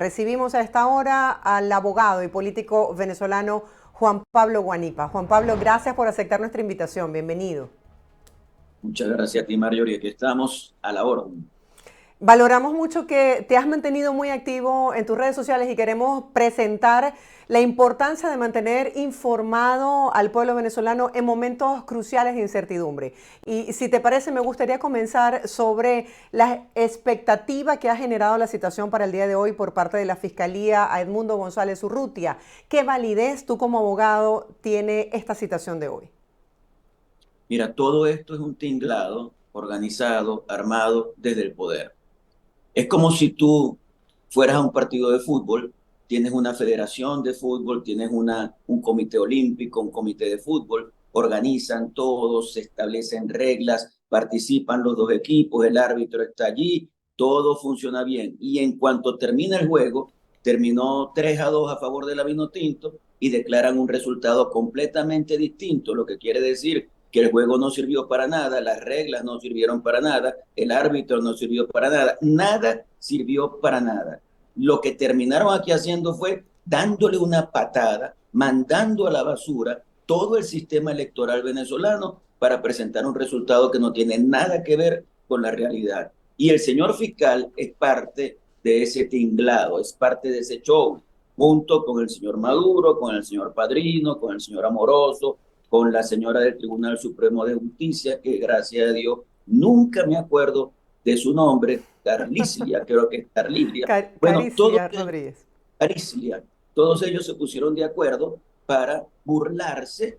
Recibimos a esta hora al abogado y político venezolano Juan Pablo Guanipa. Juan Pablo, gracias por aceptar nuestra invitación. Bienvenido. Muchas gracias a ti, Marjorie. Aquí estamos a la orden. Valoramos mucho que te has mantenido muy activo en tus redes sociales y queremos presentar la importancia de mantener informado al pueblo venezolano en momentos cruciales de incertidumbre. Y si te parece, me gustaría comenzar sobre la expectativa que ha generado la situación para el día de hoy por parte de la Fiscalía a Edmundo González Urrutia. ¿Qué validez tú como abogado tiene esta situación de hoy? Mira, todo esto es un tinglado organizado, armado desde el poder. Es como si tú fueras a un partido de fútbol, tienes una federación de fútbol, tienes un comité olímpico, un comité de fútbol, organizan todos, se establecen reglas, participan los dos equipos, el árbitro está allí, todo funciona bien. Y en cuanto termina el juego, terminó 3-2 a favor de la Vinotinto y declaran un resultado completamente distinto, lo que quiere decir que el juego no sirvió para nada, las reglas no sirvieron para nada, el árbitro no sirvió para nada, nada sirvió para nada. Lo que terminaron aquí haciendo fue dándole una patada, mandando a la basura todo el sistema electoral venezolano para presentar un resultado que no tiene nada que ver con la realidad. Y el señor fiscal es parte de ese tinglado, es parte de ese show, junto con el señor Maduro, con el señor Padrino, con el señor Amoroso, con la señora del Tribunal Supremo de Justicia, que gracias a Dios nunca me acuerdo de su nombre, Carlislia, creo que es Carlislia. Bueno, Caricia Rodríguez. Carlislia, todos ellos se pusieron de acuerdo para burlarse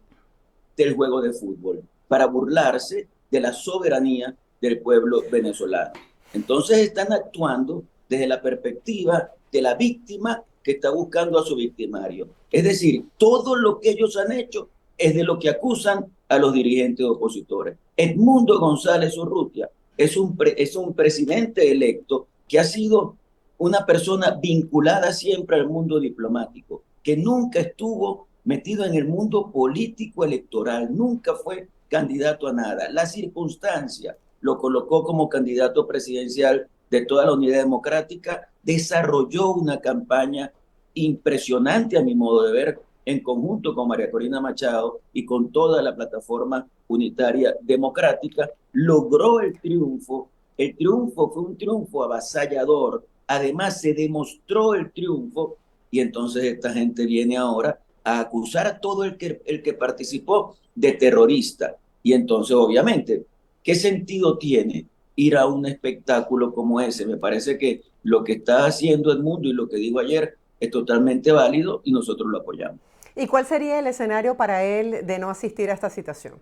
del juego de fútbol, para burlarse de la soberanía del pueblo venezolano. Entonces están actuando desde la perspectiva de la víctima que está buscando a su victimario. Es decir, todo lo que ellos han hecho es de lo que acusan a los dirigentes opositores. Edmundo González Urrutia es un presidente electo que ha sido una persona vinculada siempre al mundo diplomático, que nunca estuvo metido en el mundo político electoral, nunca fue candidato a nada. La circunstancia lo colocó como candidato presidencial de toda la Unidad Democrática, desarrolló una campaña impresionante a mi modo de ver, en conjunto con María Corina Machado y con toda la plataforma unitaria democrática, logró el triunfo fue un triunfo avasallador, además se demostró el triunfo y entonces esta gente viene ahora a acusar a todo el que participó de terrorista. Y entonces, obviamente, ¿qué sentido tiene ir a un espectáculo como ese? Me parece que lo que está haciendo el mundo y lo que digo ayer es totalmente válido y nosotros lo apoyamos. ¿Y cuál sería el escenario para él de no asistir a esta citación?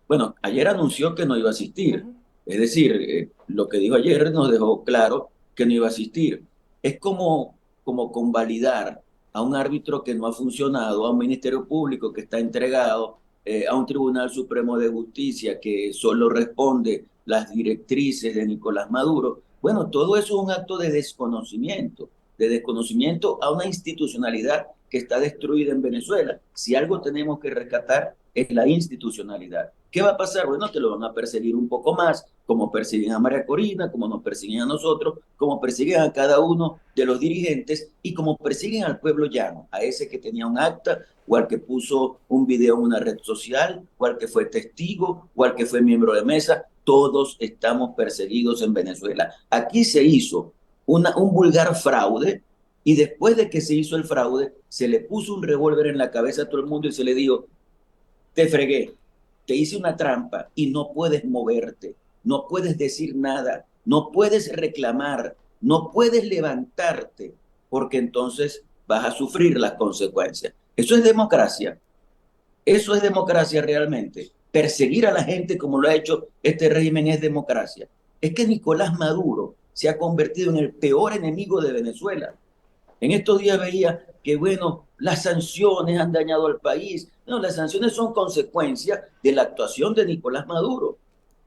Bueno, ayer anunció que no iba a asistir. Ujú. Es decir, lo que dijo ayer nos dejó claro que no iba a asistir. Es como convalidar a un árbitro que no ha funcionado, a un ministerio público que está entregado, a un Tribunal Supremo de Justicia que solo responde las directrices de Nicolás Maduro. Bueno, todo eso es un acto de desconocimiento a una institucionalidad que está destruida en Venezuela. Si algo tenemos que rescatar es la institucionalidad. ¿Qué va a pasar? Bueno, te lo van a perseguir un poco más, como persiguen a María Corina, como nos persiguen a nosotros, como persiguen a cada uno de los dirigentes y como persiguen al pueblo llano, a ese que tenía un acta, o al que puso un video en una red social, o al que fue testigo, o al que fue miembro de mesa. Todos estamos perseguidos en Venezuela. Aquí se hizo un vulgar fraude y después de que se hizo el fraude, se le puso un revólver en la cabeza a todo el mundo y se le dijo, te fregué, te hice una trampa y no puedes moverte, no puedes decir nada, no puedes reclamar, no puedes levantarte, porque entonces vas a sufrir las consecuencias. Eso es democracia realmente. Perseguir a la gente como lo ha hecho este régimen es democracia. Es que Nicolás Maduro se ha convertido en el peor enemigo de Venezuela. En estos días veía que, bueno, las sanciones han dañado al país. No, las sanciones son consecuencia de la actuación de Nicolás Maduro.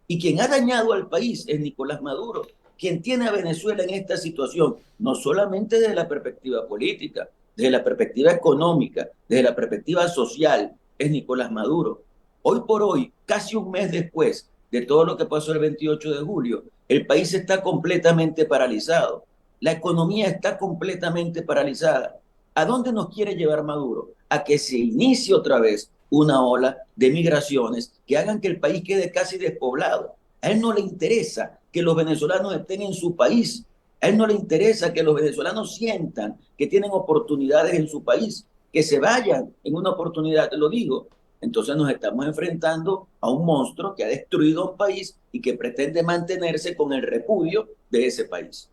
Y quien ha dañado al país es Nicolás Maduro, quien tiene a Venezuela en esta situación, no solamente desde la perspectiva política, desde la perspectiva económica, desde la perspectiva social, es Nicolás Maduro. Hoy por hoy, casi un mes después de todo lo que pasó el 28 de julio, el país está completamente paralizado. La economía está completamente paralizada. ¿A dónde nos quiere llevar Maduro? A que se inicie otra vez una ola de migraciones que hagan que el país quede casi despoblado. A él no le interesa que los venezolanos estén en su país. A él no le interesa que los venezolanos sientan que tienen oportunidades en su país, que se vayan en una oportunidad, te lo digo. Entonces nos estamos enfrentando a un monstruo que ha destruido un país y que pretende mantenerse con el repudio de ese país.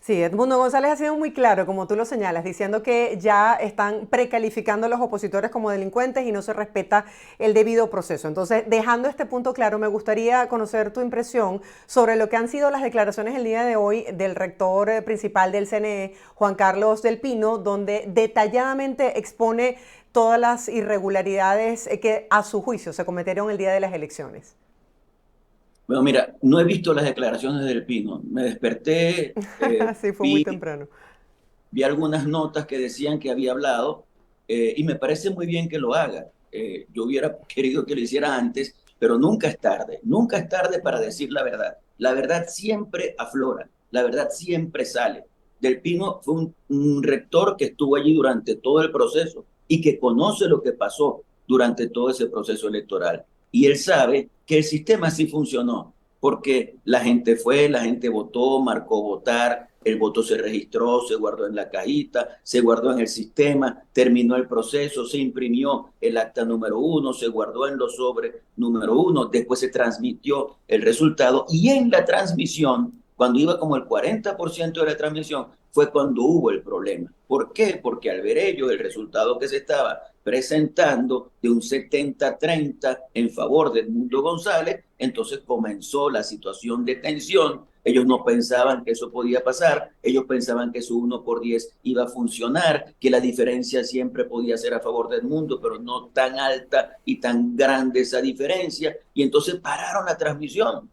Sí, Edmundo González ha sido muy claro, como tú lo señalas, diciendo que ya están precalificando a los opositores como delincuentes y no se respeta el debido proceso. Entonces, dejando este punto claro, me gustaría conocer tu impresión sobre lo que han sido las declaraciones el día de hoy del rector principal del CNE, Juan Carlos del Pino, donde detalladamente expone todas las irregularidades que a su juicio se cometieron el día de las elecciones. Bueno, mira, no he visto las declaraciones del Pino. Me desperté, Sí, fue muy vi, temprano. vi algunas notas que decían que había hablado y me parece muy bien que lo haga. Yo hubiera querido que lo hiciera antes, pero nunca es tarde para decir la verdad. La verdad siempre aflora, la verdad siempre sale. Del Pino fue un rector que estuvo allí durante todo el proceso y que conoce lo que pasó durante todo ese proceso electoral. Y él sabe que el sistema sí funcionó, porque la gente fue, la gente votó, marcó votar, el voto se registró, se guardó en la cajita, se guardó en el sistema, terminó el proceso, se imprimió el acta número 1, se guardó en los sobres número 1, después se transmitió el resultado y en la transmisión, cuando iba como el 40% de la transmisión, fue cuando hubo el problema. ¿Por qué? Porque al ver ellos el resultado que se estaba presentando de un 70-30 en favor de Edmundo González, entonces comenzó la situación de tensión. Ellos no pensaban que eso podía pasar, ellos pensaban que su 1 por 10 iba a funcionar, que la diferencia siempre podía ser a favor del mundo, pero no tan alta y tan grande esa diferencia, y entonces pararon la transmisión.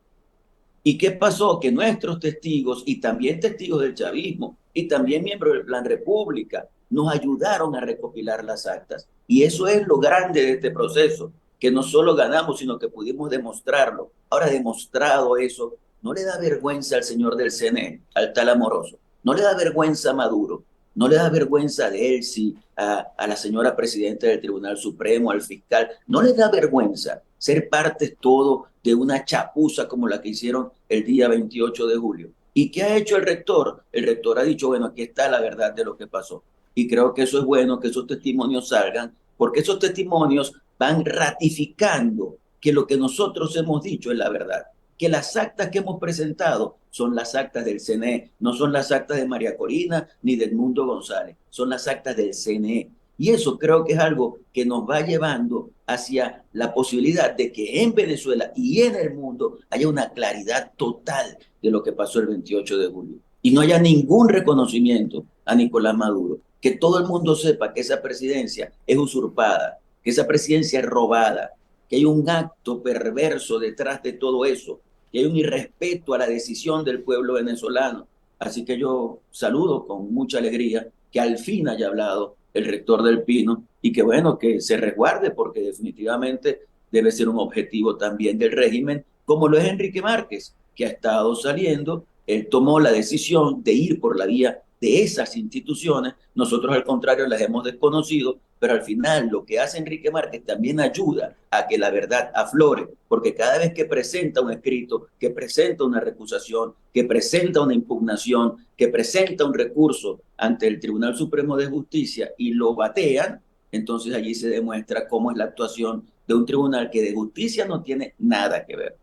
¿Y qué pasó? Que nuestros testigos y también testigos del chavismo y también miembros del Plan República nos ayudaron a recopilar las actas. Y eso es lo grande de este proceso, que no solo ganamos, sino que pudimos demostrarlo. Ahora, demostrado eso, no le da vergüenza al señor del CNE, al tal Amoroso, no le da vergüenza a Maduro, no le da vergüenza a Delcy, a la señora presidenta del Tribunal Supremo, al fiscal, no le da vergüenza ser parte todo de una chapuza como la que hicieron el día 28 de julio. ¿Y qué ha hecho el rector? El rector ha dicho, bueno, aquí está la verdad de lo que pasó. Y creo que eso es bueno, que esos testimonios salgan, porque esos testimonios van ratificando que lo que nosotros hemos dicho es la verdad, que las actas que hemos presentado son las actas del CNE, no son las actas de María Corina ni de Edmundo González, son las actas del CNE. Y eso creo que es algo que nos va llevando hacia la posibilidad de que en Venezuela y en el mundo haya una claridad total de lo que pasó el 28 de julio. Y no haya ningún reconocimiento a Nicolás Maduro. Que todo el mundo sepa que esa presidencia es usurpada, que esa presidencia es robada, que hay un acto perverso detrás de todo eso, que hay un irrespeto a la decisión del pueblo venezolano. Así que yo saludo con mucha alegría que al fin haya hablado el rector del Pino y que bueno, que se resguarde porque definitivamente debe ser un objetivo también del régimen, como lo es Enrique Márquez, que ha estado saliendo, él tomó la decisión de ir por la vía de esas instituciones, nosotros al contrario las hemos desconocido, pero al final lo que hace Enrique Márquez también ayuda a que la verdad aflore, porque cada vez que presenta un escrito, que presenta una recusación, que presenta una impugnación, que presenta un recurso ante el Tribunal Supremo de Justicia y lo batean, entonces allí se demuestra cómo es la actuación de un tribunal que de justicia no tiene nada que ver.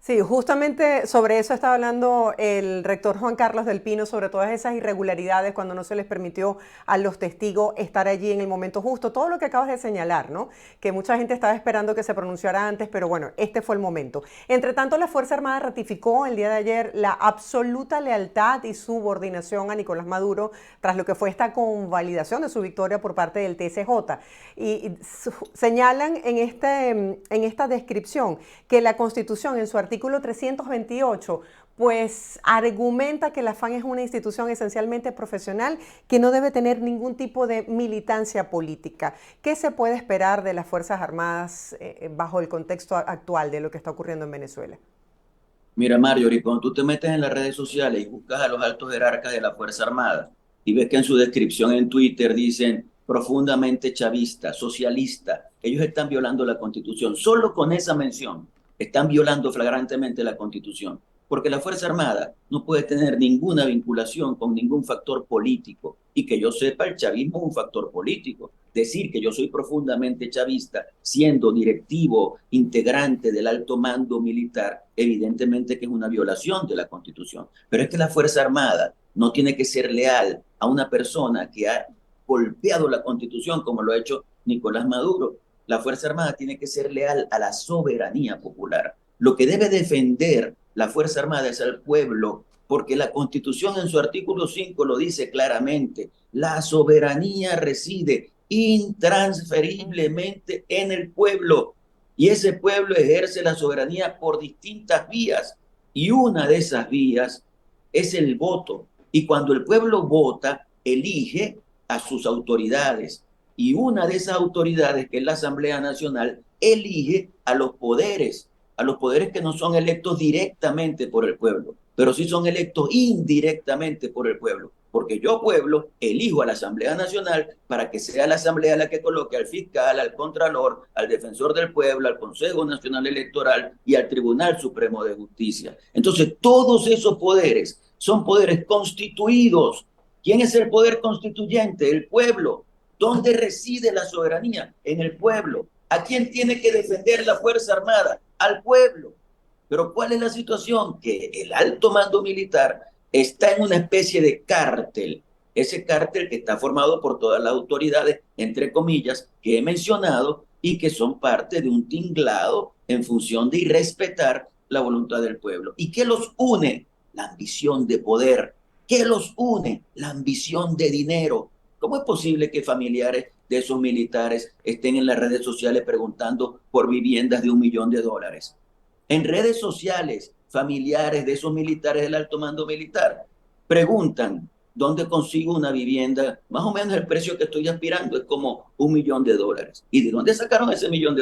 Sí, justamente sobre eso estaba hablando el rector Juan Carlos del Pino, sobre todas esas irregularidades cuando no se les permitió a los testigos estar allí en el momento justo. Todo lo que acabas de señalar, ¿no? Que mucha gente estaba esperando que se pronunciara antes, pero bueno, este fue el momento. Entre tanto, la Fuerza Armada ratificó el día de ayer la absoluta lealtad y subordinación a Nicolás Maduro tras lo que fue esta convalidación de su victoria por parte del TSJ. Y señalan en esta descripción que la Constitución en su artículo 328 pues argumenta que la FAN es una institución esencialmente profesional que no debe tener ningún tipo de militancia política. ¿Qué se puede esperar de las Fuerzas Armadas bajo el contexto actual de lo que está ocurriendo en Venezuela? Mira, Marjorie, cuando tú te metes en las redes sociales y buscas a los altos jerarcas de la Fuerza Armada y ves que en su descripción en Twitter dicen profundamente chavista, socialista, ellos están violando la Constitución. Solo con esa mención están violando flagrantemente la Constitución, porque la Fuerza Armada no puede tener ninguna vinculación con ningún factor político. Y que yo sepa, el chavismo es un factor político. Decir que yo soy profundamente chavista, siendo directivo, integrante del alto mando militar, evidentemente que es una violación de la Constitución. Pero es que la Fuerza Armada no tiene que ser leal a una persona que ha golpeado la Constitución, como lo ha hecho Nicolás Maduro. La Fuerza Armada tiene que ser leal a la soberanía popular. Lo que debe defender la Fuerza Armada es al pueblo, porque la Constitución en su artículo 5 lo dice claramente. La soberanía reside intransferiblemente en el pueblo y ese pueblo ejerce la soberanía por distintas vías y una de esas vías es el voto. Y cuando el pueblo vota, elige a sus autoridades y una de esas autoridades, que es la Asamblea Nacional, elige a los poderes que no son electos directamente por el pueblo, pero sí son electos indirectamente por el pueblo. Porque yo, pueblo, elijo a la Asamblea Nacional para que sea la Asamblea la que coloque al fiscal, al contralor, al defensor del pueblo, al Consejo Nacional Electoral y al Tribunal Supremo de Justicia. Entonces, todos esos poderes son poderes constituidos. ¿Quién es el poder constituyente? El pueblo. ¿Dónde reside la soberanía? En el pueblo. ¿A quién tiene que defender la Fuerza Armada? Al pueblo. Pero ¿cuál es la situación? Que el alto mando militar está en una especie de cártel. Ese cártel que está formado por todas las autoridades, entre comillas, que he mencionado y que son parte de un tinglado en función de irrespetar la voluntad del pueblo. ¿Y qué los une? La ambición de poder. ¿Qué los une? La ambición de dinero. ¿Cómo es posible que familiares de esos militares estén en las redes sociales preguntando por viviendas de $1 millón? En redes sociales, familiares de esos militares del alto mando militar preguntan dónde consigo una vivienda. Más o menos el precio que estoy aspirando es como $1 millón. ¿Y de dónde sacaron ese $1 millón?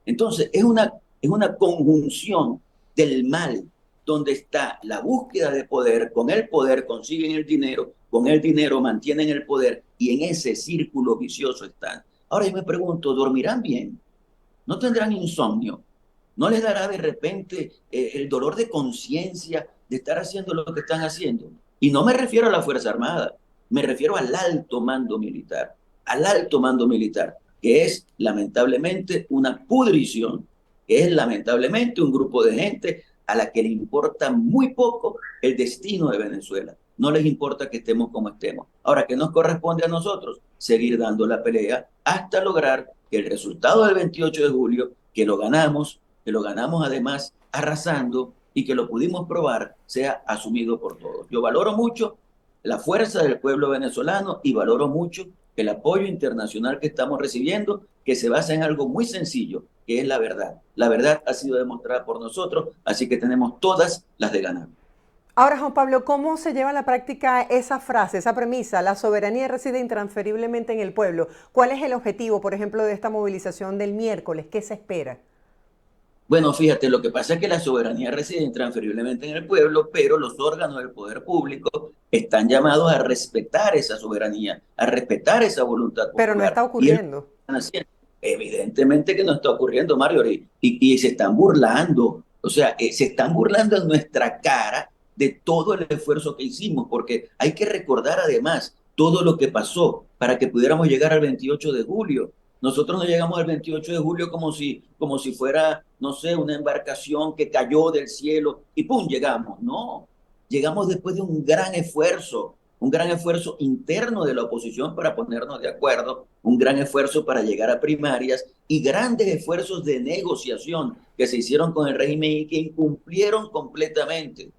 Entonces, es una conjunción del mal, donde está la búsqueda de poder, con el poder consiguen el dinero, con el dinero mantienen el poder, y en ese círculo vicioso están. Ahora yo me pregunto, ¿dormirán bien? ¿No tendrán insomnio? ¿No les dará de repente el dolor de conciencia de estar haciendo lo que están haciendo? Y no me refiero a la Fuerza Armada, me refiero al alto mando militar, que es lamentablemente una pudrición, que es lamentablemente un grupo de gente a la que le importa muy poco el destino de Venezuela. No les importa que estemos como estemos. Ahora, ¿qué nos corresponde a nosotros? Seguir dando la pelea hasta lograr que el resultado del 28 de julio, que lo ganamos además arrasando y que lo pudimos probar, sea asumido por todos. Yo valoro mucho la fuerza del pueblo venezolano y valoro mucho el apoyo internacional que estamos recibiendo, que se basa en algo muy sencillo, que es la verdad. La verdad ha sido demostrada por nosotros, así que tenemos todas las de ganar. Ahora, Juan Pablo, ¿cómo se lleva a la práctica esa frase, esa premisa? La soberanía reside intransferiblemente en el pueblo. ¿Cuál es el objetivo, por ejemplo, de esta movilización del miércoles? ¿Qué se espera? Bueno, fíjate, lo que pasa es que la soberanía reside intransferiblemente en el pueblo, pero los órganos del poder público están llamados a respetar esa soberanía, a respetar esa voluntad Pero no popular. está Y es lo que ocurriendo. están haciendo. Evidentemente que no está ocurriendo, Mario, y se están burlando. O sea, se están burlando en nuestra cara de todo el esfuerzo que hicimos, porque hay que recordar además todo lo que pasó para que pudiéramos llegar al 28 de julio. Nosotros no llegamos al 28 de julio como si fuera, no sé, una embarcación que cayó del cielo y ¡pum! Llegamos. No, llegamos después de un gran esfuerzo interno de la oposición para ponernos de acuerdo, un gran esfuerzo para llegar a primarias y grandes esfuerzos de negociación que se hicieron con el régimen y que incumplieron completamente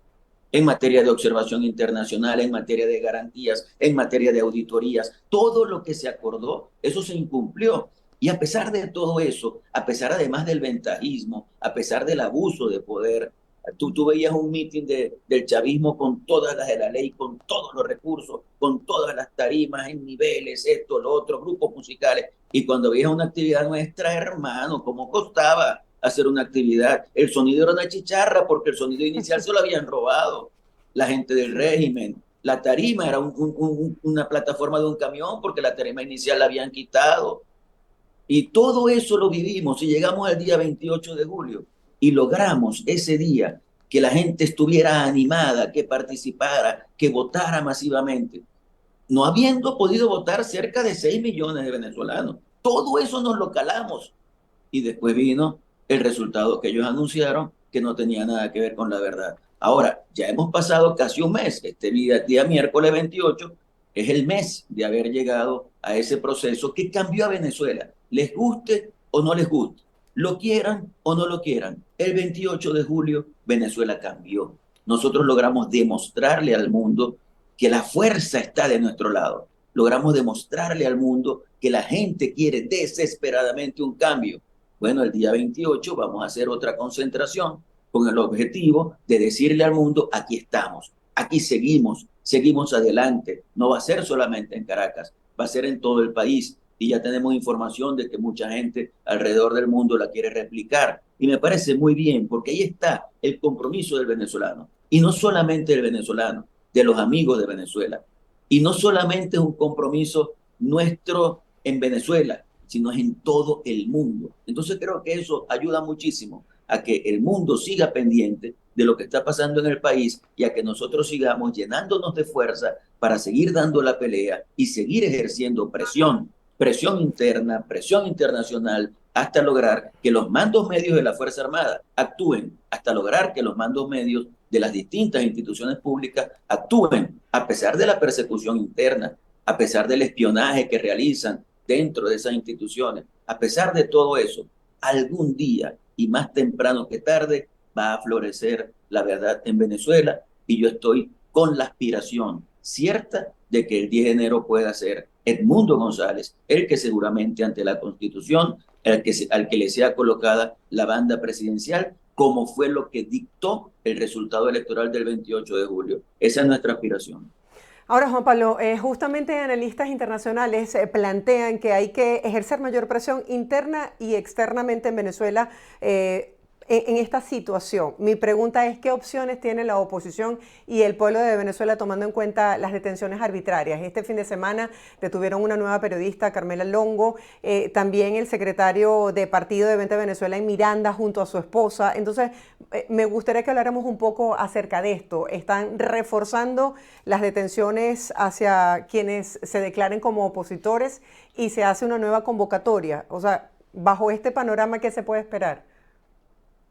en materia de observación internacional, en materia de garantías, en materia de auditorías. Todo lo que se acordó, eso se incumplió. Y a pesar de todo eso, a pesar además del ventajismo, a pesar del abuso de poder, tú veías un mitin del chavismo con todas las de la ley, con todos los recursos, con todas las tarimas en niveles, esto, lo otro, grupos musicales. Y cuando veías una actividad nuestra, hermano, ¿cómo costaba? hacer una actividad. El sonido era una chicharra porque el sonido inicial se lo habían robado la gente del régimen. La tarima era una plataforma de un camión porque la tarima inicial la habían quitado. Y todo eso lo vivimos y llegamos al día 28 de julio y logramos ese día que la gente estuviera animada, que participara, que votara masivamente, no habiendo podido votar cerca de 6 millones de venezolanos. Todo eso nos lo calamos y después vino el resultado que ellos anunciaron que no tenía nada que ver con la verdad. Ahora, ya hemos pasado casi un mes. Este día miércoles 28 es el mes de haber llegado a ese proceso que cambió a Venezuela. Les guste o no les guste, lo quieran o no lo quieran. El 28 de julio Venezuela cambió. Nosotros logramos demostrarle al mundo que la fuerza está de nuestro lado. Logramos demostrarle al mundo que la gente quiere desesperadamente un cambio. Bueno, el día 28 vamos a hacer otra concentración con el objetivo de decirle al mundo, aquí estamos, aquí seguimos adelante. No va a ser solamente en Caracas, va a ser en todo el país. Y ya tenemos información de que mucha gente alrededor del mundo la quiere replicar. Y me parece muy bien, porque ahí está el compromiso del venezolano. Y no solamente del venezolano, de los amigos de Venezuela. Y no solamente es un compromiso nuestro en Venezuela, sino es en todo el mundo. Entonces creo que eso ayuda muchísimo a que el mundo siga pendiente de lo que está pasando en el país y a que nosotros sigamos llenándonos de fuerza para seguir dando la pelea y seguir ejerciendo presión interna, presión internacional, hasta lograr que los mandos medios de la Fuerza Armada actúen, hasta lograr que los mandos medios de las distintas instituciones públicas actúen a pesar de la persecución interna, a pesar del espionaje que realizan dentro de esas instituciones, a pesar de todo eso, algún día y más temprano que tarde va a florecer la verdad en Venezuela y yo estoy con la aspiración cierta de que el 10 de enero pueda ser Edmundo González, el que seguramente ante la Constitución, al que le sea colocada la banda presidencial, como fue lo que dictó el resultado electoral del 28 de julio. Esa es nuestra aspiración. Ahora, Juan Pablo, justamente analistas internacionales plantean que hay que ejercer mayor presión interna y externamente en Venezuela en esta situación. Mi pregunta es, ¿qué opciones tiene la oposición y el pueblo de Venezuela tomando en cuenta las detenciones arbitrarias? Este fin de semana detuvieron una nueva periodista, Carmela Longo, también el secretario de Partido de Vente Venezuela en Miranda junto a su esposa. Entonces, me gustaría que habláramos un poco acerca de esto. ¿Están reforzando las detenciones hacia quienes se declaren como opositores y se hace una nueva convocatoria? O sea, bajo este panorama, ¿qué se puede esperar?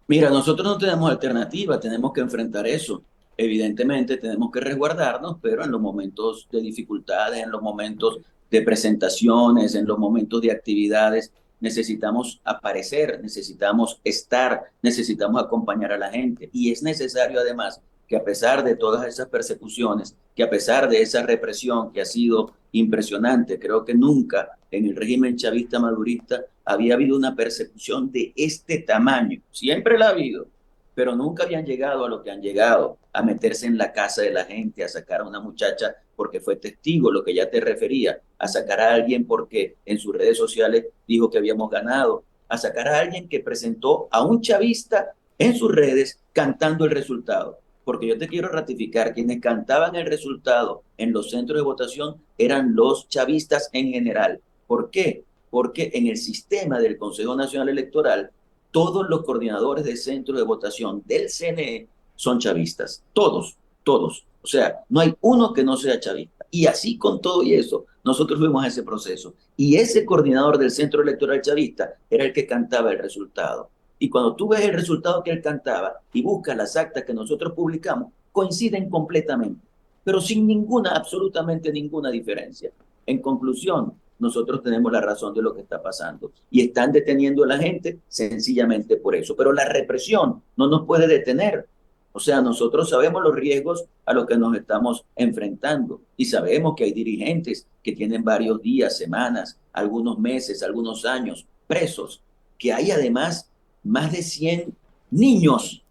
Mira, nosotros no tenemos alternativa, tenemos que enfrentar eso. Evidentemente tenemos que resguardarnos, pero en los momentos de dificultades, en los momentos de presentaciones, en los momentos de actividades, necesitamos aparecer, necesitamos estar, necesitamos acompañar a la gente. Y es necesario además que a pesar de todas esas persecuciones, que a pesar de esa represión que ha sido impresionante, creo que nunca en el régimen chavista madurista había habido una persecución de este tamaño. Siempre la ha habido, pero nunca habían llegado a lo que han llegado, a meterse en la casa de la gente, a sacar a una muchacha porque fue testigo, lo que ya te refería, a sacar a alguien porque en sus redes sociales dijo que habíamos ganado, a sacar a alguien que presentó a un chavista en sus redes cantando el resultado. Porque yo te quiero ratificar, quienes cantaban el resultado en los centros de votación eran los chavistas en general. ¿Por qué? Porque en el sistema del Consejo Nacional Electoral, todos los coordinadores de centros de votación del CNE son chavistas. Todos, todos. O sea, no hay uno que no sea chavista. Y así con todo y eso, nosotros fuimos a ese proceso. Y ese coordinador del centro electoral chavista era el que cantaba el resultado. Y cuando tú ves el resultado que él cantaba y buscas las actas que nosotros publicamos, coinciden completamente, pero sin ninguna, absolutamente ninguna diferencia. En conclusión, nosotros tenemos la razón de lo que está pasando y están deteniendo a la gente sencillamente por eso. Pero la represión no nos puede detener. O sea, nosotros sabemos los riesgos a los que nos estamos enfrentando y sabemos que hay dirigentes que tienen varios días, semanas, algunos meses, algunos años presos, que hay además más de 100 niños,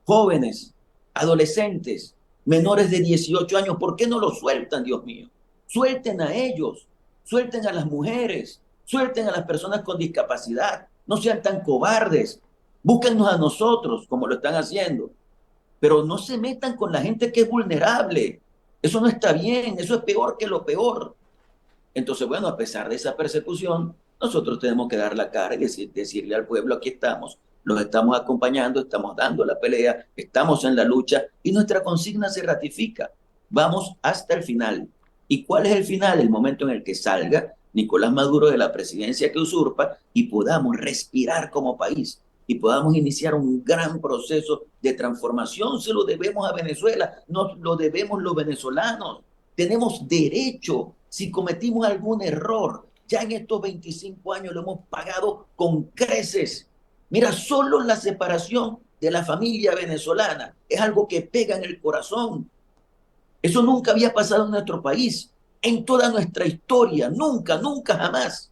jóvenes, adolescentes, menores de 18 años. ¿Por qué no los sueltan, Dios mío? Suelten a ellos, suelten a las mujeres, suelten a las personas con discapacidad. No sean tan cobardes. Búsquennos a nosotros, como lo están haciendo, pero no se metan con la gente que es vulnerable. Eso no está bien, eso es peor que lo peor. Entonces, bueno, a pesar de esa persecución, nosotros tenemos que dar la cara y decirle al pueblo, aquí estamos, los estamos acompañando, estamos dando la pelea, estamos en la lucha y nuestra consigna se ratifica. Vamos hasta el final. ¿Y cuál es el final? El momento en el que salga Nicolás Maduro de la presidencia que usurpa y podamos respirar como país y podamos iniciar un gran proceso de transformación. Se lo debemos a Venezuela, nos lo debemos los venezolanos. Tenemos derecho, si cometimos algún error, ya en estos 25 años lo hemos pagado con creces. Mira, solo la separación de la familia venezolana es algo que pega en el corazón. Eso nunca había pasado en nuestro país, en toda nuestra historia, nunca, nunca, jamás.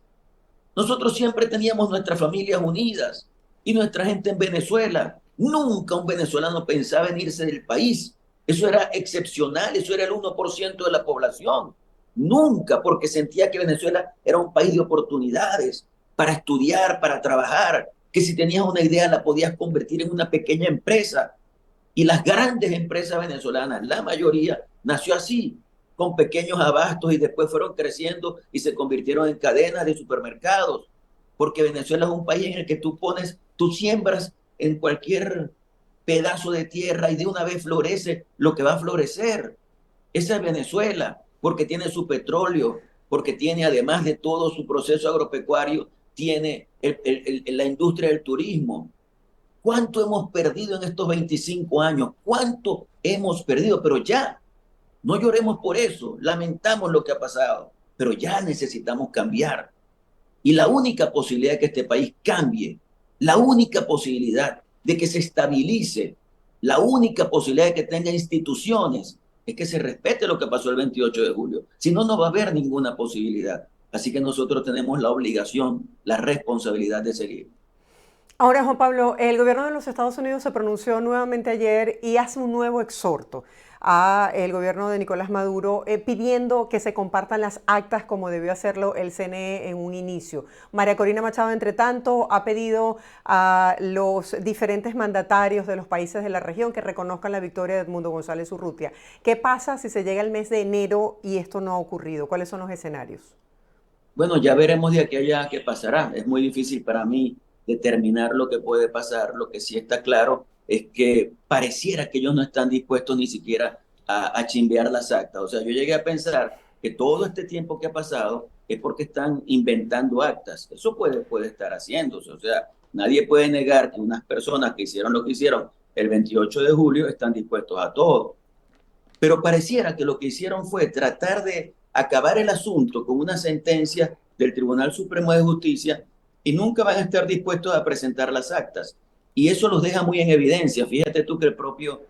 Nosotros siempre teníamos nuestras familias unidas y nuestra gente en Venezuela. Nunca un venezolano pensaba en irse del país. Eso era excepcional, eso era el 1% de la población. Nunca, porque sentía que Venezuela era un país de oportunidades para estudiar, para trabajar, que si tenías una idea la podías convertir en una pequeña empresa. Y las grandes empresas venezolanas, la mayoría, nació así, con pequeños abastos y después fueron creciendo y se convirtieron en cadenas de supermercados. Porque Venezuela es un país en el que tú siembras en cualquier pedazo de tierra y de una vez florece lo que va a florecer. Esa es Venezuela, porque tiene su petróleo, porque tiene además de todo su proceso agropecuario, tiene la industria del turismo. ¿Cuánto hemos perdido en estos 25 años? ¿Cuánto hemos perdido? Pero ya, no lloremos por eso, lamentamos lo que ha pasado, pero ya necesitamos cambiar. Y la única posibilidad de que este país cambie, la única posibilidad de que se estabilice, la única posibilidad de que tenga instituciones, es que se respete lo que pasó el 28 de julio. Si no, no va a haber ninguna posibilidad. Así que nosotros tenemos la obligación, la responsabilidad de seguir. Ahora, Juan Pablo, el gobierno de los Estados Unidos se pronunció nuevamente ayer y hace un nuevo exhorto a el gobierno de Nicolás Maduro pidiendo que se compartan las actas como debió hacerlo el CNE en un inicio. María Corina Machado, entre tanto, ha pedido a los diferentes mandatarios de los países de la región que reconozcan la victoria de Edmundo González Urrutia. ¿Qué pasa si se llega el mes de enero y esto no ha ocurrido? ¿Cuáles son los escenarios? Bueno, ya veremos de aquí a allá qué pasará. Es muy difícil para mí determinar lo que puede pasar. Lo que sí está claro es que pareciera que ellos no están dispuestos ni siquiera a chimbear las actas. O sea, yo llegué a pensar que todo este tiempo que ha pasado es porque están inventando actas. Eso puede estar haciéndose. O sea, nadie puede negar que unas personas que hicieron lo que hicieron el 28 de julio están dispuestos a todo. Pero pareciera que lo que hicieron fue tratar de acabar el asunto con una sentencia del Tribunal Supremo de Justicia y nunca van a estar dispuestos a presentar las actas. Y eso los deja muy en evidencia. Fíjate tú que el propio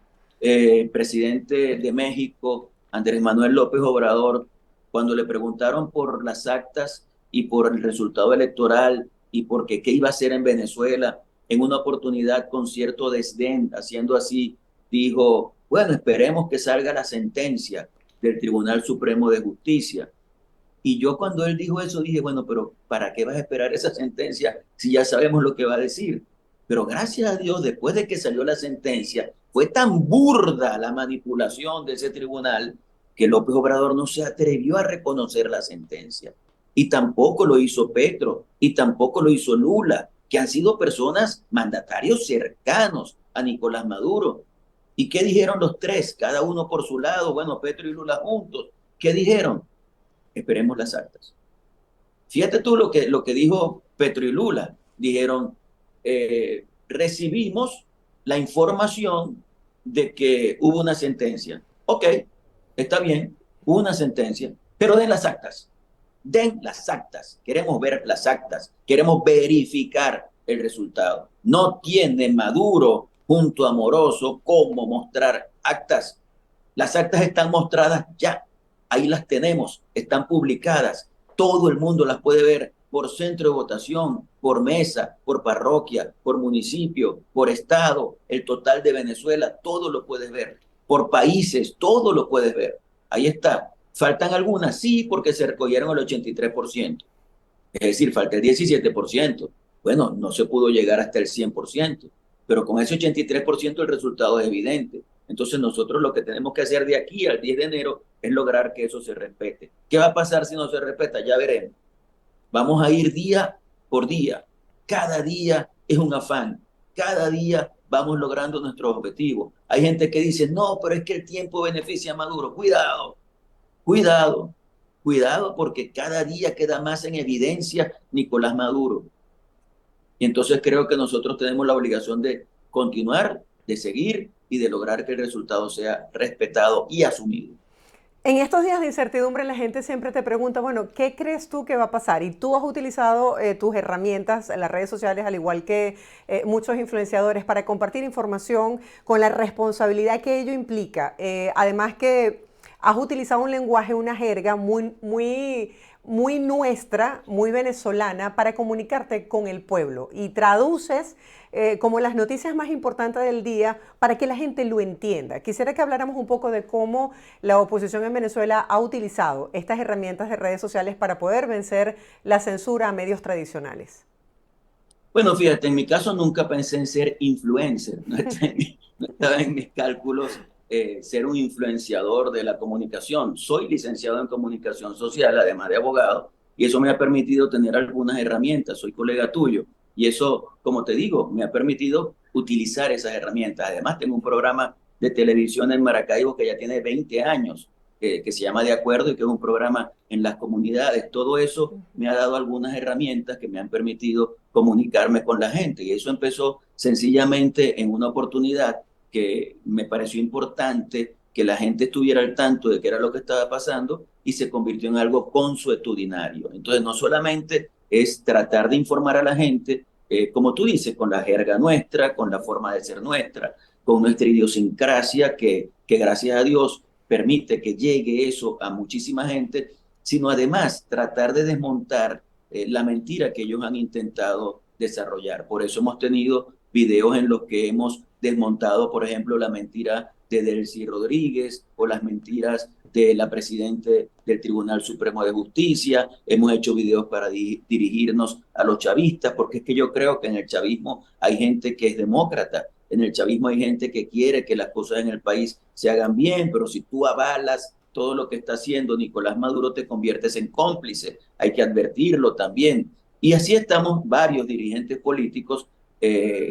presidente de México, Andrés Manuel López Obrador, cuando le preguntaron por las actas y por el resultado electoral y por qué iba a hacer en Venezuela, en una oportunidad con cierto desdén, haciendo así, dijo, bueno, esperemos que salga la sentencia del Tribunal Supremo de Justicia. Y yo cuando él dijo eso dije, bueno, pero ¿para qué vas a esperar esa sentencia si ya sabemos lo que va a decir? Pero gracias a Dios, después de que salió la sentencia, fue tan burda la manipulación de ese tribunal que López Obrador no se atrevió a reconocer la sentencia. Y tampoco lo hizo Petro, y tampoco lo hizo Lula, que han sido personas, mandatarios cercanos a Nicolás Maduro. ¿Y qué dijeron los tres? Cada uno por su lado, bueno, Petro y Lula juntos. ¿Qué dijeron? Esperemos las actas. Fíjate tú lo que dijo Petro y Lula. Dijeron, recibimos la información de que hubo una sentencia. Ok, está bien, hubo una sentencia, pero den las actas. Den las actas. Queremos ver las actas. Queremos verificar el resultado. No tiene Maduro junto a Moroso cómo mostrar actas. Las actas están mostradas ya. Ahí las tenemos, están publicadas, todo el mundo las puede ver por centro de votación, por mesa, por parroquia, por municipio, por estado, el total de Venezuela, todo lo puedes ver, por países, todo lo puedes ver. Ahí está. ¿Faltan algunas? Sí, porque se recogieron el 83%. Es decir, falta el 17%. Bueno, no se pudo llegar hasta el 100%, pero con ese 83% el resultado es evidente. Entonces nosotros lo que tenemos que hacer de aquí al 10 de enero es lograr que eso se respete. ¿Qué va a pasar si no se respeta? Ya veremos. Vamos a ir día por día. Cada día es un afán. Cada día vamos logrando nuestros objetivos. Hay gente que dice, no, pero es que el tiempo beneficia a Maduro. Cuidado, cuidado, cuidado, porque cada día queda más en evidencia Nicolás Maduro. Y entonces creo que nosotros tenemos la obligación de continuar, de seguir y de lograr que el resultado sea respetado y asumido. En estos días de incertidumbre la gente siempre te pregunta, bueno, ¿qué crees tú que va a pasar? Y tú has utilizado tus herramientas en las redes sociales, al igual que muchos influenciadores, para compartir información con la responsabilidad que ello implica. Además que has utilizado un lenguaje, una jerga muy nuestra, muy venezolana, para comunicarte con el pueblo. Y traduces como las noticias más importantes del día para que la gente lo entienda. Quisiera que habláramos un poco de cómo la oposición en Venezuela ha utilizado estas herramientas de redes sociales para poder vencer la censura a medios tradicionales. Bueno, fíjate, en mi caso nunca pensé en ser influencer, no estaba en mis cálculos ser un influenciador de la comunicación. Soy licenciado en comunicación social, además de abogado, y eso me ha permitido tener algunas herramientas. Soy colega tuyo, y eso, como te digo, me ha permitido utilizar esas herramientas. Además, tengo un programa de televisión en Maracaibo que ya tiene 20 años, que se llama De Acuerdo y que es un programa en las comunidades. Todo eso me ha dado algunas herramientas que me han permitido comunicarme con la gente. Y eso empezó sencillamente en una oportunidad que me pareció importante que la gente estuviera al tanto de qué era lo que estaba pasando y se convirtió en algo consuetudinario. Entonces, no solamente es tratar de informar a la gente, como tú dices, con la jerga nuestra, con la forma de ser nuestra, con nuestra idiosincrasia, que gracias a Dios permite que llegue eso a muchísima gente, sino además tratar de desmontar la mentira que ellos han intentado desarrollar. Por eso hemos tenido videos en los que hemos desmontado, por ejemplo, la mentira de Delcy Rodríguez o las mentiras de la presidente del Tribunal Supremo de Justicia. Hemos hecho videos para dirigirnos a los chavistas, porque es que yo creo que en el chavismo hay gente que es demócrata. En el chavismo hay gente que quiere que las cosas en el país se hagan bien, pero si tú avalas todo lo que está haciendo Nicolás Maduro, te conviertes en cómplice. Hay que advertirlo también. Y así estamos varios dirigentes políticos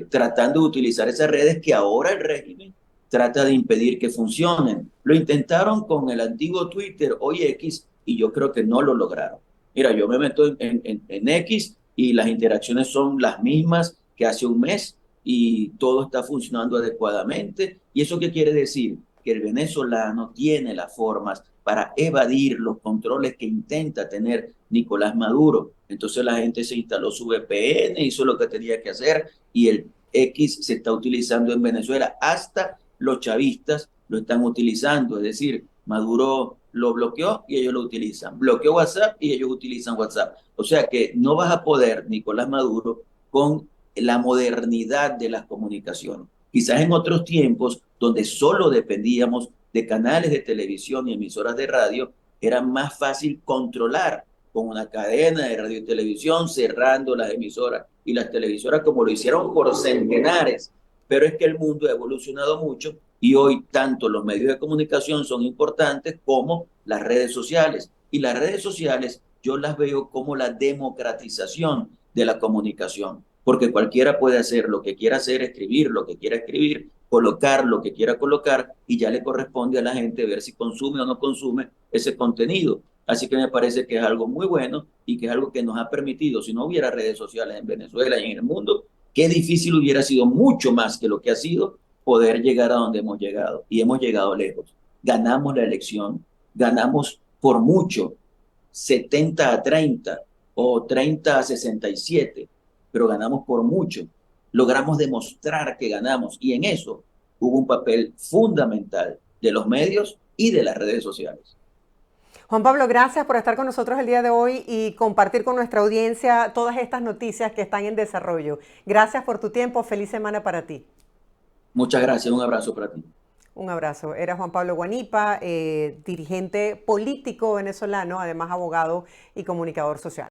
tratando de utilizar esas redes que ahora el régimen trata de impedir que funcionen. Lo intentaron con el antiguo Twitter, hoy X, y yo creo que no lo lograron. Mira, yo me meto en X y las interacciones son las mismas que hace un mes y todo está funcionando adecuadamente. ¿Y eso qué quiere decir? Que el venezolano tiene las formas para evadir los controles que intenta tener Nicolás Maduro. Entonces la gente se instaló su VPN, hizo lo que tenía que hacer y el X se está utilizando en Venezuela. Hasta los chavistas lo están utilizando, es decir, Maduro lo bloqueó y ellos lo utilizan. Bloqueó WhatsApp y ellos utilizan WhatsApp. O sea que no vas a poder, Nicolás Maduro, con la modernidad de las comunicaciones. Quizás en otros tiempos, donde solo dependíamos de canales de televisión y emisoras de radio, era más fácil controlar con una cadena de radio y televisión, cerrando las emisoras y las televisoras como lo hicieron por centenares. Pero es que el mundo ha evolucionado mucho y hoy tanto los medios de comunicación son importantes como las redes sociales. Y las redes sociales yo las veo como la democratización de la comunicación, porque cualquiera puede hacer lo que quiera hacer, escribir lo que quiera escribir, colocar lo que quiera colocar y ya le corresponde a la gente ver si consume o no consume ese contenido. Así que me parece que es algo muy bueno y que es algo que nos ha permitido, si no hubiera redes sociales en Venezuela y en el mundo, qué difícil hubiera sido mucho más que lo que ha sido poder llegar a donde hemos llegado. Y hemos llegado lejos. Ganamos la elección, ganamos por mucho, 70-30 o 30-67, pero ganamos por mucho. Logramos demostrar que ganamos y en eso hubo un papel fundamental de los medios y de las redes sociales. Juan Pablo, gracias por estar con nosotros el día de hoy y compartir con nuestra audiencia todas estas noticias que están en desarrollo. Gracias por tu tiempo. Feliz semana para ti. Muchas gracias. Un abrazo para ti. Un abrazo. Era Juan Pablo Guanipa, dirigente político venezolano, además abogado y comunicador social.